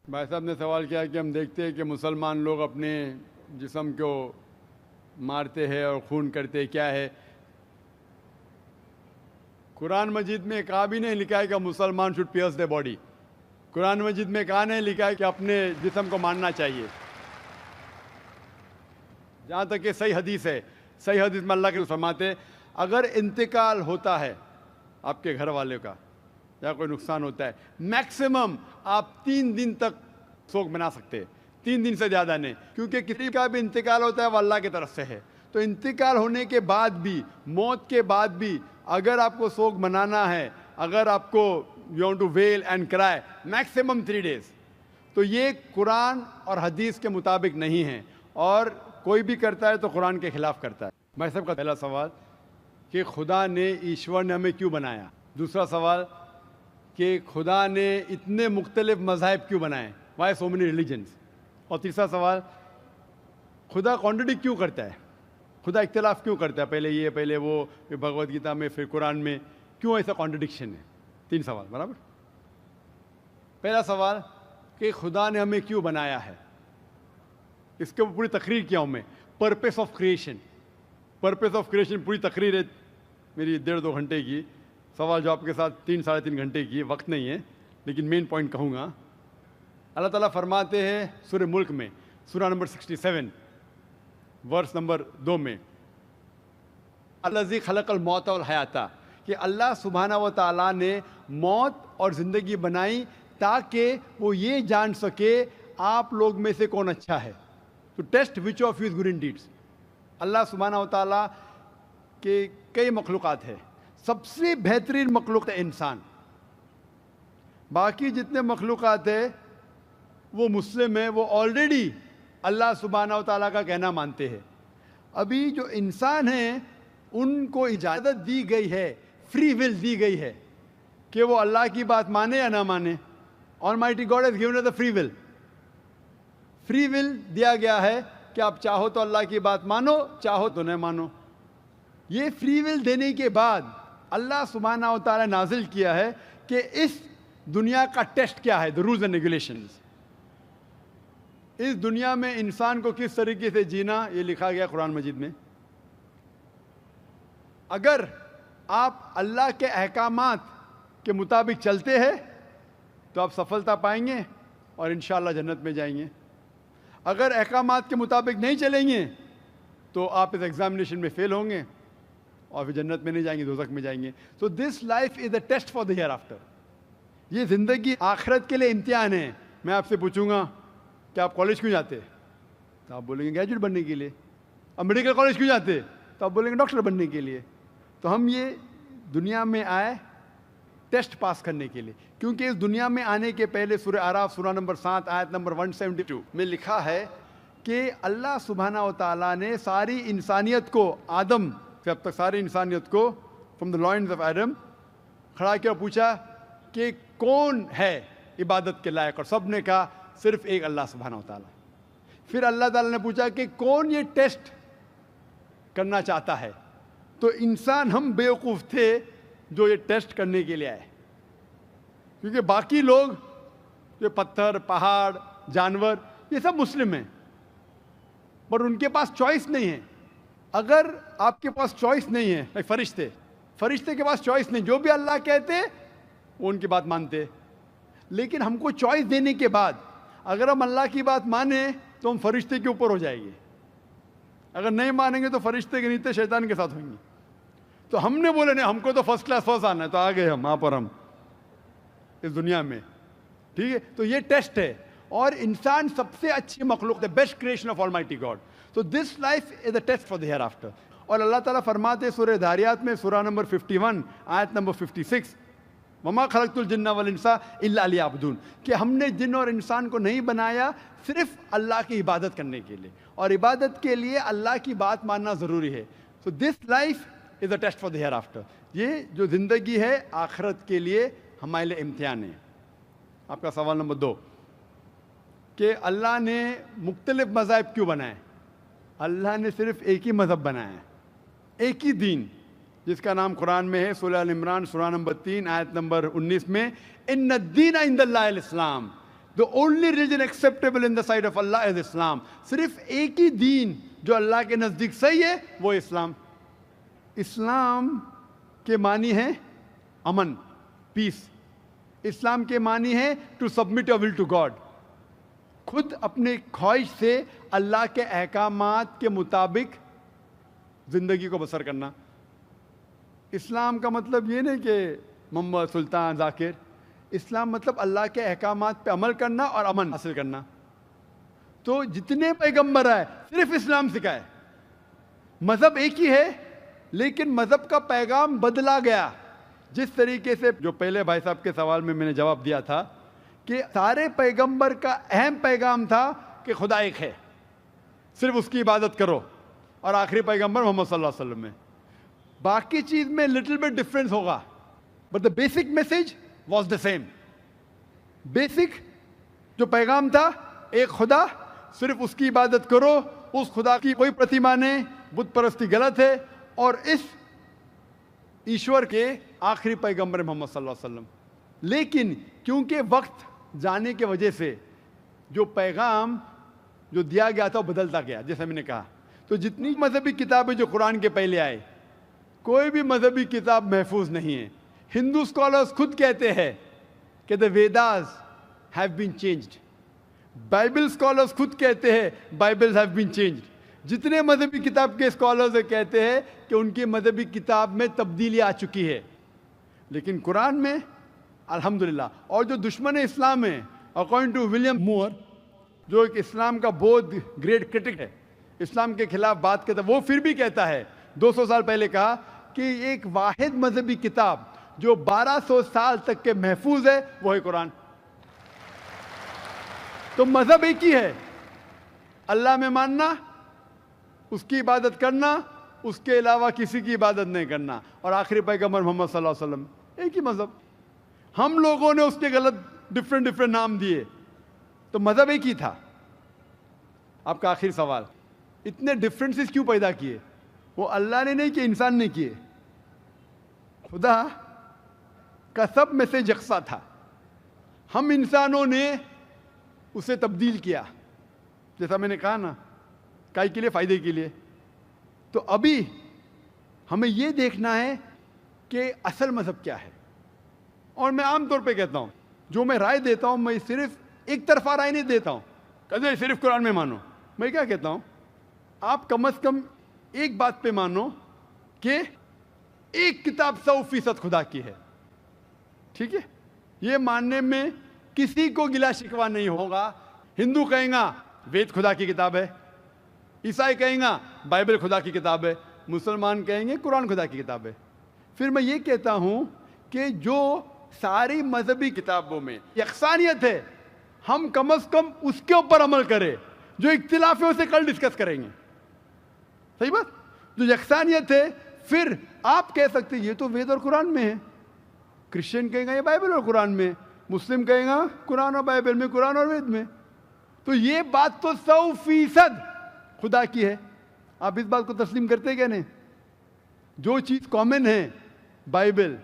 بھائی صاحب نے سوال کیا کہ ہم دیکھتے ہیں کہ مسلمان لوگ اپنے جسم کو مارتے ہیں اور خون کرتے ہیں، کیا ہے؟ قرآن مجید میں کہا بھی نہیں لکھا ہے کہ مسلمان شوڈ پیئرس دی باڈی. قرآن مجید میں کہا نہیں لکھا ہے کہ اپنے جسم کو مارنا چاہیے. جہاں تک کہ صحیح حدیث ہے، صحیح حدیث میں اللہ کے فرماتے ہیں اگر انتقال ہوتا ہے آپ کے گھر والے کا یا کوئی نقصان ہوتا ہے، میکسیمم آپ 3 دن تک سوگ منا سکتے ہیں، 3 دن سے زیادہ نہیں، کیونکہ کسی کا بھی انتقال ہوتا ہے وہ اللہ کی طرف سے ہے. تو انتقال ہونے کے بعد بھی، موت کے بعد بھی اگر آپ کو سوگ منانا ہے، اگر آپ کو you want to wail and cry, maximum 3 days. تو یہ قرآن اور حدیث کے مطابق نہیں ہے، اور کوئی بھی کرتا ہے تو قرآن کے خلاف کرتا ہے. بھائی صاحب کا پہلا سوال کہ خدا نے، ایشور نے ہمیں کیوں بنایا؟ دوسرا سوال کہ خدا نے اتنے مختلف مذاہب کیوں بنائے؟ Why so many religions? اور تیسرا سوال خدا کانٹرڈکٹ کیوں کرتا ہے؟ خدا اختلاف کیوں کرتا ہے؟ پہلے یہ، پہلے وہ، پھر بھگوت گیتا میں، پھر قرآن میں، کیوں ایسا کانٹرڈکشن ہے؟ 3 سوال برابر. پہلا سوال کہ خدا نے ہمیں کیوں بنایا ہے، اس کے اوپر پوری تقریر کیا ہوں میں. Purpose of creation, purpose of creation پوری تقریر ہے میری 1.5-2 گھنٹے کی. سوال جواب کے ساتھ 3-3.5 گھنٹے کی وقت نہیں ہے، لیکن مین پوائنٹ کہوں گا. اللہ تعالیٰ فرماتے ہیں سورہ ملک میں، سورہ نمبر 67 ورس نمبر 2 میں، الذی خلق الموت والحیات، کہ اللہ سبحانہ و تعالیٰ نے موت اور زندگی بنائی تاکہ وہ یہ جان سکے آپ لوگ میں سے کون اچھا ہے. To test which of you is good in deeds. اللہ سبحانہ و تعالیٰ کے کئی مخلوقات ہیں، سب سے بہترین مخلوق ہے انسان. باقی جتنے مخلوقات ہیں وہ مسلم ہیں، وہ آلریڈی اللہ سبحانہ و تعالیٰ کا کہنا مانتے ہیں. ابھی جو انسان ہیں ان کو اجازت دی گئی ہے، فری ول دی گئی ہے کہ وہ اللہ کی بات مانے یا نہ مانے. Almighty God has given us the free will. Free will دیا گیا ہے کہ آپ چاہو تو اللہ کی بات مانو، چاہو تو نہ مانو. یہ فری ول دینے کے بعد اللہ سبحانہ و تعالیٰ نازل کیا ہے کہ اس دنیا کا ٹیسٹ کیا ہے، the rules and regulations. اس دنیا میں انسان کو کس طریقے سے جینا، یہ لکھا گیا قرآن مجید میں. اگر آپ اللہ کے احکامات کے مطابق چلتے ہیں تو آپ سفلتا پائیں گے اور انشاءاللہ جنت میں جائیں گے. اگر احکامات کے مطابق نہیں چلیں گے تو آپ اس ایگزامینیشن میں فیل ہوں گے اور پھر جنت میں نہیں جائیں گے، دوزخ میں جائیں گے. So this life is a test for the hereafter. یہ زندگی آخرت کے لیے امتحان ہے. میں آپ سے پوچھوں گا کہ آپ کالج کیوں جاتے؟ تو آپ بولیں گے گریجویٹ بننے کے لیے. اب میڈیکل کالج کیوں جاتے؟ تو آپ بولیں گے ڈاکٹر بننے کے لیے. تو ہم یہ دنیا میں آئے ٹیسٹ پاس کرنے کے لیے، کیونکہ اس دنیا میں آنے کے پہلے سورہ اعراف سورہ نمبر 7 آیت نمبر 172 میں لکھا ہے کہ اللہ سبحانہ و تعالیٰ نے ساری انسانیت کو، آدم سے اب تک ساری انسانیت کو، from the lines of Adam, کھڑا کیا، پوچھا کہ کون ہے عبادت کے لائق، اور سب نے کہا صرف ایک اللہ سبحانہ و تعالیٰ. پھر اللہ تعالیٰ نے پوچھا کہ کون یہ ٹیسٹ کرنا چاہتا ہے. تو انسان ہم بیوقوف تھے جو یہ ٹیسٹ کرنے کے لیے آئے، کیونکہ باقی لوگ جو پتھر، پہاڑ، جانور، یہ سب مسلم ہیں، پر ان کے پاس چوائس نہیں ہے. اگر آپ کے پاس چوائس نہیں ہے، فرشتے کے پاس چوائس نہیں، جو بھی اللہ کہتے وہ ان کی بات مانتے. لیکن ہم کو چوائس دینے کے بعد اگر ہم اللہ کی بات مانیں تو ہم فرشتے کے اوپر ہو جائیں گے، اگر نہیں مانیں گے تو فرشتے کے نیچے شیطان کے ساتھ ہوئیں گے. تو ہم نے بولے نہیں، ہم کو تو فرسٹ کلاس فرسٹ آنا ہے، تو آ گئے ہم وہاں پر، ہم اس دنیا میں. ٹھیک ہے، تو یہ ٹیسٹ ہے، اور انسان سب سے اچھی مخلوق ہے، best creation of almighty God. تو this life is a test for the hereafter. اور اللہ تعالیٰ فرماتے سورہ دھاریات میں سورہ نمبر 51 آیت نمبر 56، وما خلقت الجن والانس الا لیعبدون، کہ ہم نے جن اور انسان کو نہیں بنایا صرف اللہ کی عبادت کرنے کے لیے، اور عبادت کے لیے اللہ کی بات ماننا ضروری ہے. So this life is a test for the hereafter. یہ جو زندگی ہے آخرت کے لیے ہمارے لیے امتحان ہے. آپ کا سوال نمبر 2 کہ اللہ نے مختلف مذاہب کیوں بنائے؟ اللہ نے صرف ایک ہی مذہب بنایا ہے، ایک ہی دین، جس کا نام قرآن میں ہے سورہ ال عمران سورہ نمبر 3 آیت نمبر 19 میں، ان الدین عند اللہ الاسلام، The only religion acceptable in the sight of Allah is Islam. صرف ایک ہی دین جو اللہ کے نزدیک صحیح ہے وہ اسلام. اسلام کے معنی ہے امن, پیس. اسلام کے معنی ہے to submit your will to God, خود اپنے خواہش سے اللہ کے احکامات کے مطابق زندگی کو بسر کرنا. اسلام کا مطلب یہ نہیں کہ محمد سلطان ذاکر. اسلام مطلب اللہ کے احکامات پہ عمل کرنا اور امن حاصل کرنا. تو جتنے پیغمبر آئے صرف اسلام سکھائے. مذہب ایک ہی ہے لیکن مذہب کا پیغام بدلا گیا. جس طریقے سے جو پہلے بھائی صاحب کے سوال میں نے جواب دیا تھا کہ سارے پیغمبر کا اہم پیغام تھا کہ خدا ایک ہے, صرف اس کی عبادت کرو, اور آخری پیغمبر محمد صلی اللہ علیہ وسلم میں باقی چیز میں لٹل بٹ ڈفرینس ہوگا, but the basic message was the same. Basic جو پیغام تھا ایک خدا, صرف اس کی عبادت کرو, اس خدا کی کوئی پرتیما نہیں, بت پرستی غلط ہے, اور اس ایشور کے آخری پیغمبر محمد صلی اللہ علیہ وسلم. لیکن کیونکہ وقت جانے کی وجہ سے جو پیغام جو دیا گیا تھا وہ بدلتا گیا, جیسے میں نے کہا. تو جتنی مذہبی کتابیں جو قرآن کے پہلے آئے, کوئی بھی مذہبی کتاب محفوظ نہیں ہے. ہندو اسکالرز خود کہتے ہیں کہ the Vedas have been changed. Bible scholars خود کہتے ہیں بائبل ہیو بین چینجڈ. جتنے مذہبی کتاب کے اسکالرز کہتے ہیں کہ ان کی مذہبی کتاب میں تبدیلی آ چکی ہے, لیکن قرآن میں الحمدللہ. اور جو دشمن اسلام ہے, اکارڈنگ ٹو ولیم مور, جو ایک اسلام کا بہت گریٹ کرٹک ہے, اسلام کے خلاف بات کرتا ہے, وہ پھر بھی کہتا ہے 200 سال پہلے کہا کہ ایک واحد مذہبی کتاب جو 1200 سال تک کے محفوظ ہے وہ ہے قرآن. تو مذہب ایک ہی ہے, اللہ میں ماننا, اس کی عبادت کرنا, اس کے علاوہ کسی کی عبادت نہیں کرنا, اور آخری پیغمبر محمد صلی اللہ علیہ وسلم. ایک ہی مذہب. ہم لوگوں نے اس کے غلط ڈفرینٹ نام دیے, تو مذہب ایک ہی تھا. آپ کا آخری سوال, اتنے ڈفرینسز کیوں پیدا کیے؟ وہ اللہ نے نہیں کیے, انسان نے کیے. خدا کا سب میں سے یکساں تھا, ہم انسانوں نے اسے تبدیل کیا. جیسا میں نے کہا نا, کائی کے لیے, فائدے کے لیے. تو ابھی ہمیں یہ دیکھنا ہے کہ اصل مذہب کیا ہے. اور میں عام طور پہ کہتا ہوں, جو میں رائے دیتا ہوں, میں صرف ایک طرفہ رائے نہیں دیتا ہوں کہ صرف قرآن میں مانو. میں کیا کہتا ہوں, آپ کم از کم ایک بات پہ مانو کہ ایک کتاب 100% خدا کی ہے. ٹھیک ہے, یہ ماننے میں کسی کو گلا شکوا نہیں ہوگا. ہندو کہیں گا وید خدا کی کتاب ہے, عیسائی کہیں گا بائبل خدا کی کتاب ہے, مسلمان کہیں گے قرآن خدا کی کتاب ہے. پھر میں یہ کہتا ہوں کہ جو ساری مذہبی کتابوں میں یکسانیت ہے, ہم کم از کم اس کے اوپر عمل کریں. جو اختلاف ہے اسے کل ڈسکس کریں گے. صحیح بات. جو یکسانیت ہے, پھر آپ کہہ سکتے یہ تو وید اور قرآن میں ہے, کرسچن کہیں گا یہ بائبل اور قرآن میں, مسلم کہیں گا قرآن اور بائبل میں, قرآن اور وید میں. تو یہ بات تو 100% خدا کی ہے. آپ اس بات کو تسلیم کرتے کیا نہیں؟ جو چیز کامن ہے بائبل,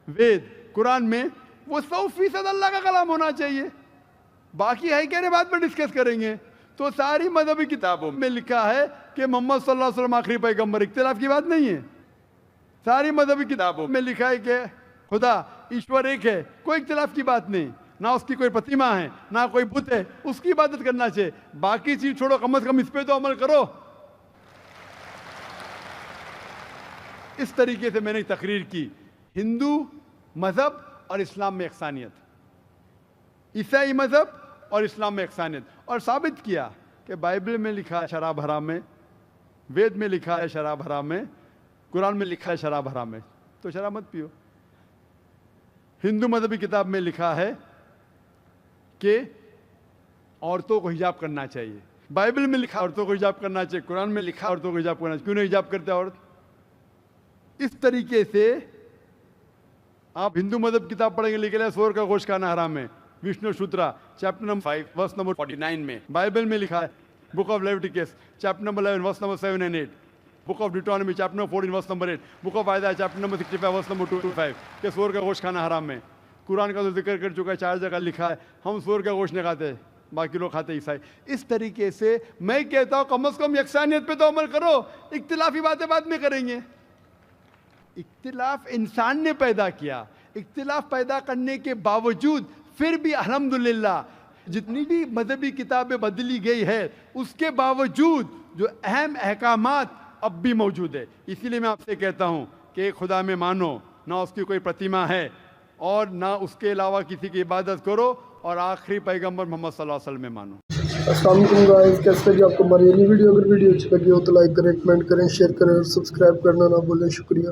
وید, قرآن میں, وہ 100% اللہ کا کلام ہونا چاہیے. باقی ہے کہنے بات پر ڈسکس کریں گے. تو ساری مذہبی کتابوں میں لکھا ہے کہ محمد صلی اللہ علیہ وسلم آخری پیغمبر, اختلاف کی بات نہیں ہے. ساری مذہبی کتابوں میں لکھا ہے کہ خدا ایشور ایک ہے, کوئی اختلاف کی بات نہیں. نہ اس کی کوئی پرتیما ہے, نہ کوئی بت ہے, اس کی عبادت کرنا چاہیے. باقی چیز چھوڑو, کم از کم اس پہ تو عمل کرو. اس طریقے سے میں نے تقریر کی, ہندو مذہب اور اسلام میں یکسانیت, عیسائی مذہب اور اسلام میں یکسانیت, اور ثابت کیا کہ بائبل میں لکھا ہے شراب حرام ہے, وید میں لکھا ہے شراب حرام ہے, قرآن میں لکھا ہے شراب حرام ہے, تو شراب مت پیو. ہندو مذہبی کتاب میں لکھا ہے کہ عورتوں کو حجاب کرنا چاہیے, بائبل میں لکھا عورتوں کو حجاب کرنا چاہیے, قرآن میں لکھا عورتوں کو حجاب کرنا چاہیے. کیوں نہیں حجاب کرتے عورت؟ اس طریقے سے آپ ہندو مذہب کتاب پڑھیں گے, لکھا ہے سور کا گوشت کھانا حرام ہے, Vishnu Sutra chapter number 5 verse number 49 میں. بائبل میں لکھا ہے book of Leviticus chapter number 11 verse number 7 and 8, book of Deuteronomy chapter number 14 verse number 8, book of Isaiah chapter number 65 verse number 2 to 5 کہ سور کا گوشت کھانا حرام ہے. قرآن کا تو ذکر کر چکا ہے، 4 جگہ لکھا ہے ہم سور کا گوشت نہیں کھاتے، باقی لوگ کھاتے عیسائی. اس طریقے سے میں کہتا ہوں کم از کم یکسانیت پہ تو عمل کرو، اختلافی باتیں بعد میں کریں گے. اختلاف انسان نے پیدا کیا، اختلاف پیدا کرنے کے باوجود پھر بھی الحمدللہ جتنی بھی مذہبی کتابیں بدلی گئی ہے اس کے باوجود جو اہم احکامات اب بھی موجود ہے. اسی لیے میں آپ سے کہتا ہوں کہ ایک خدا میں مانو، نہ اس کی کوئی پرتیما ہے اور نہ اس کے علاوہ کسی کی عبادت کرو، اور آخری پیغمبر محمد صلی اللہ علیہ وسلم میں مانو. السلام علیکم گائز، کیسے لگی آپ کو ہماری یہ ویڈیو؟ اگر ویڈیو اچھی لگی ہو تو لائک کریں، کمنٹ کریں، شیئر کریں اور سبسکرائب کرنا نہ بھولیں. شکریہ.